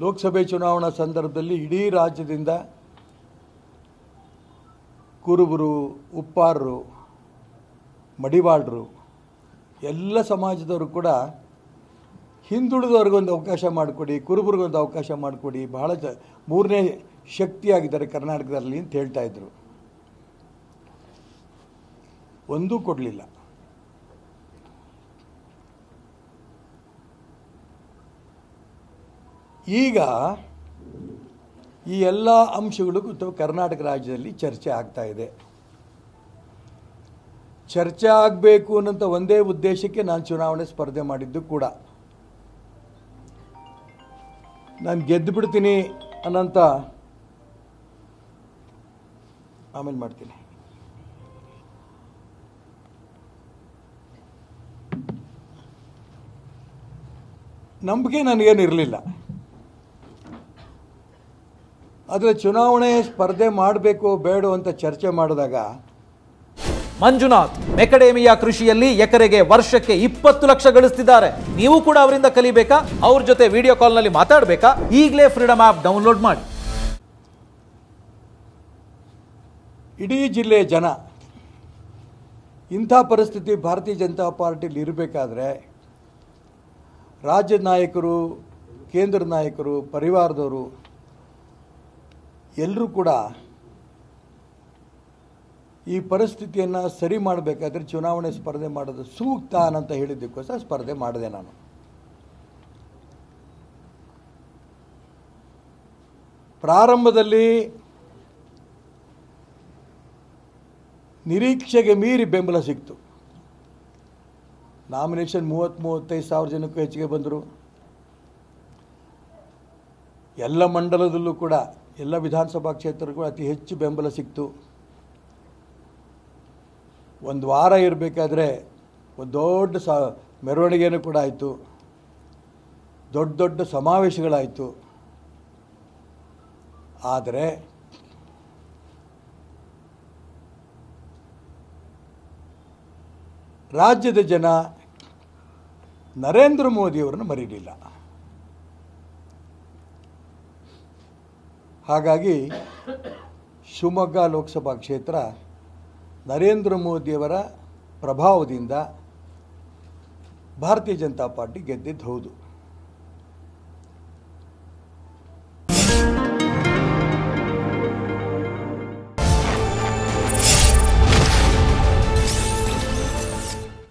ಲೋಕಸಭೆ ಚುನಾವಣಾ ಸಂದರ್ಭದಲ್ಲಿ ಇಡೀ ರಾಜ್ಯದಿಂದ ಕುರುಬರು, ಉಪ್ಪಾರರು, ಮಡಿವಾಳರು ಎಲ್ಲ ಸಮಾಜದವರು ಕೂಡ ಹಿಂದುಳಿದವ್ರಿಗೊಂದು ಅವಕಾಶ ಮಾಡಿಕೊಡಿ, ಕುರುಬರಿಗೊಂದು ಅವಕಾಶ ಮಾಡಿಕೊಡಿ, ಬಹಳ ಮೂರನೇ ಶಕ್ತಿಯಾಗಿದ್ದಾರೆ ಕರ್ನಾಟಕದಲ್ಲಿ ಅಂತ ಹೇಳ್ತಾ ಇದ್ರು. ಒಂದೂ ಕೊಡಲಿಲ್ಲ. ಈಗ ಈ ಎಲ್ಲ ಅಂಶಗಳು ಕರ್ನಾಟಕ ರಾಜ್ಯದಲ್ಲಿ ಚರ್ಚೆ ಆಗ್ತಾ ಇದೆ. ಚರ್ಚೆ ಆಗಬೇಕು ಅನ್ನೋಂಥ ಒಂದೇ ಉದ್ದೇಶಕ್ಕೆ ನಾನು ಚುನಾವಣೆ ಸ್ಪರ್ಧೆ ಮಾಡಿದ್ದು ಕೂಡ. ನಾನು ಗೆದ್ದು ಬಿಡ್ತೀನಿ ಅನ್ನೋಂಥ ಆಮೇಲೆ ಮಾಡ್ತೀನಿ. ನಂಬಿಕೆ ನನಗೇನು ಇರಲಿಲ್ಲ. ಆದರೆ ಚುನಾವಣೆ ಸ್ಪರ್ಧೆ ಮಾಡಬೇಕು ಬೇಡ ಅಂತ ಚರ್ಚೆ ಮಾಡಿದಾಗ ಮಂಜುನಾಥ್ ಮೆಕಡೇಮಿಯಾ ಕೃಷಿಯಲ್ಲಿ ಎಕರೆಗೆ ವರ್ಷಕ್ಕೆ 20 ಲಕ್ಷ ಗಳಿಸ್ತಿದ್ದಾರೆ. ನೀವು ಕೂಡ ಅವರಿಂದ ಕಲಿಬೇಕಾ? ಅವ್ರ ಜೊತೆ ವಿಡಿಯೋ ಕಾಲ್ನಲ್ಲಿ ಮಾತಾಡಬೇಕಾ? ಈಗಲೇ ಫ್ರೀಡಮ್ ಆ್ಯಪ್ ಡೌನ್ಲೋಡ್ ಮಾಡಿ. ಇಡೀ ಜಿಲ್ಲೆಯ ಜನ ಇಂಥ ಪರಿಸ್ಥಿತಿ ಭಾರತೀಯ ಜನತಾ ಪಾರ್ಟಿಲಿ ಇರಬೇಕಾದ್ರೆ ರಾಜ್ಯದ ನಾಯಕರು, ಕೇಂದ್ರ ನಾಯಕರು, ಪರಿವಾರದವರು ಎಲ್ಲರೂ ಕೂಡ ಈ ಪರಿಸ್ಥಿತಿಯನ್ನು ಸರಿ ಮಾಡಬೇಕಾದ್ರೆ ಚುನಾವಣೆ ಸ್ಪರ್ಧೆ ಮಾಡೋದು ಸೂಕ್ತ ಅಂತ ಹೇಳಿದ್ದಕ್ಕೋಸ್ಕರ ಸ್ಪರ್ಧೆ ಮಾಡಿದೆ ನಾನು. ಪ್ರಾರಂಭದಲ್ಲಿ ನಿರೀಕ್ಷೆಗೆ ಮೀರಿ ಬೆಂಬಲ ಸಿಕ್ತು. ನಾಮಿನೇಷನ್ 30-35 ಸಾವಿರ ಜನಕ್ಕೂ ಹೆಚ್ಚಿಗೆ ಬಂದರು. ಎಲ್ಲ ಮಂಡಲದಲ್ಲೂ ಕೂಡ ಎಲ್ಲ ವಿಧಾನಸಭಾ ಕ್ಷೇತ್ರಕ್ಕೂ ಅತಿ ಹೆಚ್ಚು ಬೆಂಬಲ ಸಿಕ್ತು. ಒಂದು ವಾರ ಇರಬೇಕಾದ್ರೆ ಒಂದು ದೊಡ್ಡ ಮೆರವಣಿಗೆನೂ ಕೂಡ ಆಯಿತು, ದೊಡ್ಡ ದೊಡ್ಡ ಸಮಾವೇಶಗಳಾಯಿತು. ಆದರೆ ರಾಜ್ಯದ ಜನ ನರೇಂದ್ರ ಮೋದಿಯವರನ್ನು ಮರೀಲಿಲ್ಲ. ಹಾಗಾಗಿ ಶಿವಮೊಗ್ಗ ಲೋಕಸಭಾ ಕ್ಷೇತ್ರ ನರೇಂದ್ರ ಮೋದಿಯವರ ಪ್ರಭಾವದಿಂದ ಭಾರತೀಯ ಜನತಾ ಪಾರ್ಟಿ ಗೆದ್ದಿದ್ದು ಹೌದು.